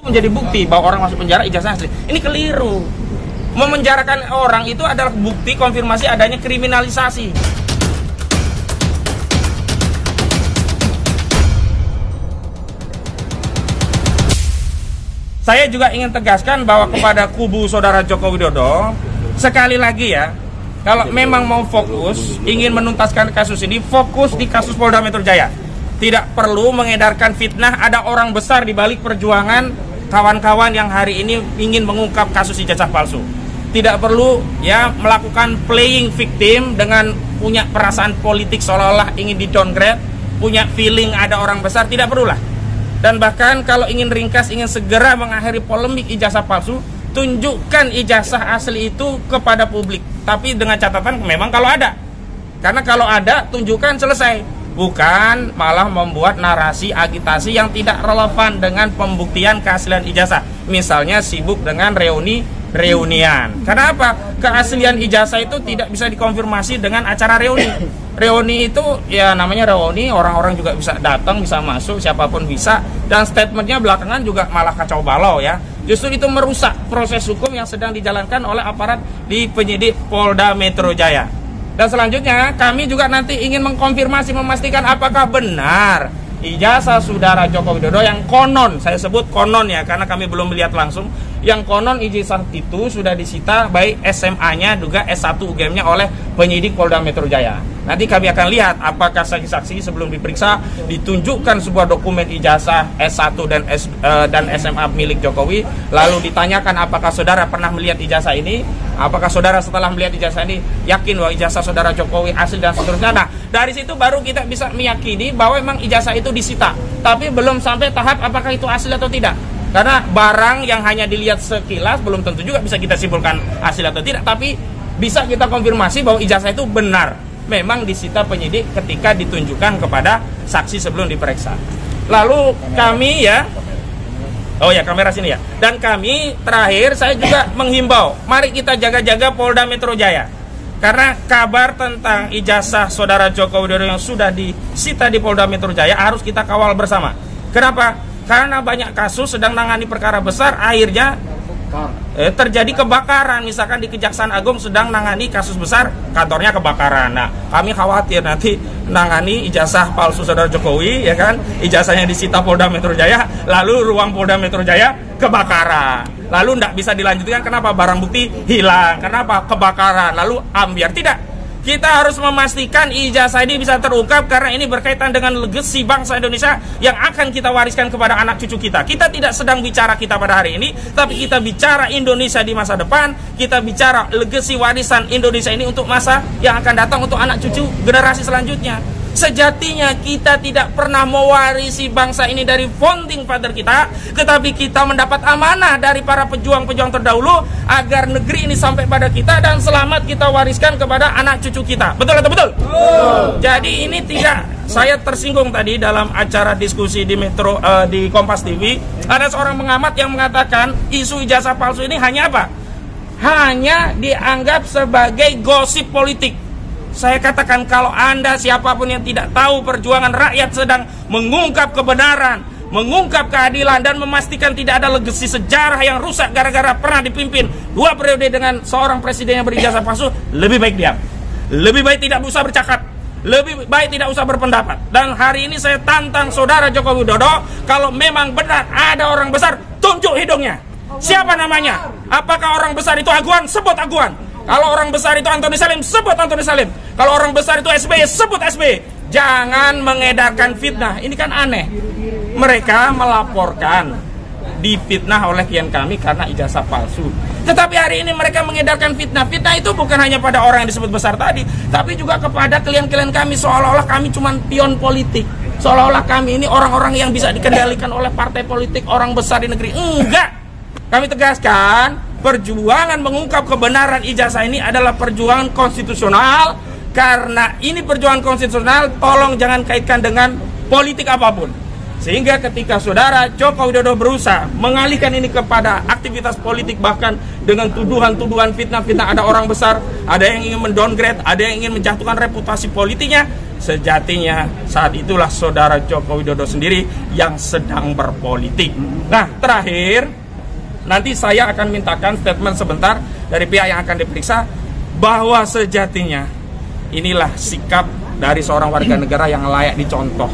menjadi bukti bahwa orang masuk penjara ijazah asli. Ini keliru. Memenjarakan orang itu adalah bukti konfirmasi adanya kriminalisasi. Saya juga ingin tegaskan bahwa kepada kubu saudara Joko Widodo, sekali lagi ya, kalau memang mau fokus, ingin menuntaskan kasus ini, fokus di kasus Polda Metro Jaya. Tidak perlu mengedarkan fitnah, ada orang besar di balik perjuangan kawan-kawan yang hari ini ingin mengungkap kasus ijazah palsu. Tidak perlu ya melakukan playing victim dengan punya perasaan politik seolah-olah ingin di downgrade, punya feeling ada orang besar, tidak perlulah. Dan bahkan kalau ingin ringkas, ingin segera mengakhiri polemik ijazah palsu, tunjukkan ijazah asli itu kepada publik. Tapi dengan catatan memang kalau ada. Karena kalau ada, tunjukkan, selesai. Bukan malah membuat narasi agitasi yang tidak relevan dengan pembuktian keaslian ijazah. Misalnya sibuk dengan reunian. Karena apa? Keaslian ijazah itu tidak bisa dikonfirmasi dengan acara reuni. Reuni itu ya namanya reuni, orang-orang juga bisa datang, bisa masuk, siapapun bisa. Dan statementnya belakangan juga malah kacau balau ya. Justru itu merusak proses hukum yang sedang dijalankan oleh aparat di penyidik Polda Metro Jaya. Dan selanjutnya kami juga nanti ingin mengkonfirmasi, memastikan apakah benar ijazah saudara Joko Widodo yang konon, saya sebut konon ya karena kami belum melihat langsung, yang konon ijazah itu sudah disita baik SMA-nya juga S1 UGM-nya oleh penyidik Polda Metro Jaya. Nanti kami akan lihat apakah saksi-saksi sebelum diperiksa ditunjukkan sebuah dokumen ijazah S1 dan SMA milik Jokowi, lalu ditanyakan apakah saudara pernah melihat ijazah ini, apakah saudara setelah melihat ijazah ini yakin bahwa ijazah saudara Jokowi asli dan seterusnya. Nah, dari situ baru kita bisa meyakini bahwa memang ijazah itu disita, tapi belum sampai tahap apakah itu asli atau tidak. Karena barang yang hanya dilihat sekilas belum tentu juga bisa kita simpulkan asli atau tidak, tapi bisa kita konfirmasi bahwa ijazah itu benar memang disita penyidik ketika ditunjukkan kepada saksi sebelum diperiksa. Lalu kami ya, oh ya kamera sini ya, dan kami terakhir saya juga menghimbau, mari kita jaga-jaga Polda Metro Jaya. Karena kabar tentang ijazah saudara Joko Widodo yang sudah disita di Polda Metro Jaya harus kita kawal bersama. Kenapa? Karena banyak kasus sedang menangani perkara besar, akhirnya terjadi kebakaran. Misalkan di Kejaksaan Agung sedang menangani kasus besar, kantornya kebakaran. Nah, kami khawatir nanti menangani ijazah palsu saudara Jokowi, ya kan? Ijazahnya disita Polda Metro Jaya, lalu ruang Polda Metro Jaya kebakaran. Lalu tidak bisa dilanjutkan, kenapa? Barang bukti hilang. Kenapa? Kebakaran. Lalu ambiar. Tidak. Kita harus memastikan ijazah ini bisa terungkap karena ini berkaitan dengan legasi bangsa Indonesia yang akan kita wariskan kepada anak cucu kita. Kita tidak sedang bicara kita pada hari ini, tapi kita bicara Indonesia di masa depan. Kita bicara legasi warisan Indonesia ini untuk masa yang akan datang, untuk anak cucu generasi selanjutnya. Sejatinya kita tidak pernah mewarisi bangsa ini dari founding father kita, tetapi kita mendapat amanah dari para pejuang-pejuang terdahulu agar negeri ini sampai pada kita dan selamat kita wariskan kepada anak cucu kita. Betul atau betul? Jadi ini tidak, saya tersinggung tadi dalam acara diskusi di di Kompas TV, ada seorang pengamat yang mengatakan isu ijazah palsu ini hanya apa? Hanya dianggap sebagai gosip politik. Saya katakan, kalau Anda siapapun yang tidak tahu perjuangan rakyat sedang mengungkap kebenaran, mengungkap keadilan, dan memastikan tidak ada legasi sejarah yang rusak gara-gara pernah dipimpin 2 periode dengan seorang presiden yang berijazah palsu, lebih baik diam. Lebih baik tidak usah bercakap. Lebih baik tidak usah berpendapat. Dan hari ini saya tantang saudara Joko Widodo, kalau memang benar ada orang besar, tunjuk hidungnya. Siapa namanya? Apakah orang besar itu Aguan? Sebut Aguan. Kalau orang besar itu Antoni Salim, sebut Antoni Salim. Kalau orang besar itu SBY, sebut SBY. Jangan mengedarkan fitnah. Ini kan aneh. Mereka melaporkan difitnah oleh klien kami karena ijazah palsu. Tetapi hari ini mereka mengedarkan fitnah. Fitnah itu bukan hanya pada orang yang disebut besar tadi, tapi juga kepada klien-klien kami, seolah-olah kami cuma pion politik. Seolah-olah kami ini orang-orang yang bisa dikendalikan oleh partai politik, orang besar di negeri. Enggak. Kami tegaskan, perjuangan mengungkap kebenaran ijazah ini adalah perjuangan konstitusional. Karena ini perjuangan konstitusional, tolong jangan kaitkan dengan politik apapun. Sehingga ketika saudara Joko Widodo berusaha mengalihkan ini kepada aktivitas politik, bahkan dengan tuduhan-tuduhan fitnah-fitnah, ada orang besar, ada yang ingin mendowngrade, ada yang ingin menjatuhkan reputasi politiknya, sejatinya saat itulah saudara Joko Widodo sendiri yang sedang berpolitik. Nah, terakhir, nanti saya akan mintakan statement sebentar dari pihak yang akan diperiksa bahwa sejatinya inilah sikap dari seorang warga negara yang layak dicontoh.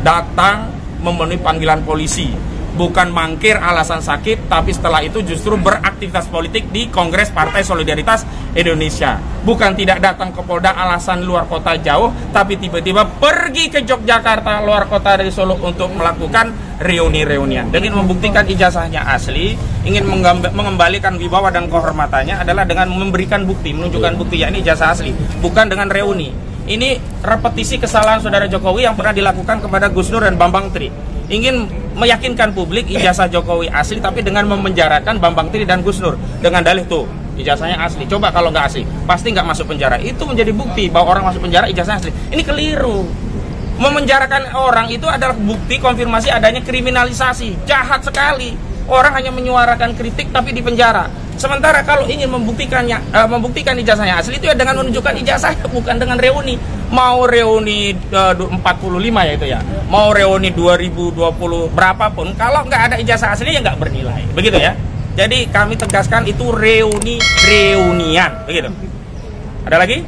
Datang memenuhi panggilan polisi, bukan mangkir alasan sakit, tapi setelah itu justru beraktivitas politik di Kongres Partai Solidaritas Indonesia. Bukan tidak datang ke Polda alasan luar kota jauh, tapi tiba-tiba pergi ke Yogyakarta, luar kota dari Solo untuk melakukan reuni-reunian. Dengan membuktikan ijazahnya asli, ingin mengembalikan wibawa dan kehormatannya adalah dengan memberikan bukti, menunjukkan bukti, yakni ijazah asli, bukan dengan reuni. Ini repetisi kesalahan saudara Jokowi yang pernah dilakukan kepada Gus Dur dan Bambang Tri. Ingin meyakinkan publik ijazah Jokowi asli, tapi dengan memenjarakan Bambang Tri dan Gus Dur dengan dalih tuh ijazahnya asli. Coba kalau nggak asli, pasti nggak masuk penjara. Itu menjadi bukti bahwa orang masuk penjara ijazahnya asli. Ini keliru. Memenjarakan orang itu adalah bukti konfirmasi adanya kriminalisasi. Jahat sekali. Orang hanya menyuarakan kritik tapi dipenjara. Sementara kalau ingin membuktikan ijazahnya asli itu ya dengan menunjukkan ijazahnya, bukan dengan reuni. Mau reuni 45 ya itu ya, mau reuni 2020 berapapun, kalau nggak ada ijazah asli ya nggak bernilai, begitu ya. Jadi kami tegaskan itu reunian, begitu. Ada lagi?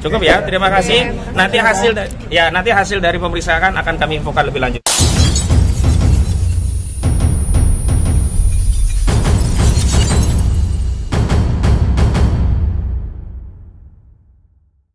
Cukup ya, terima kasih. Nanti hasil dari pemeriksaan akan kami infokan lebih lanjut.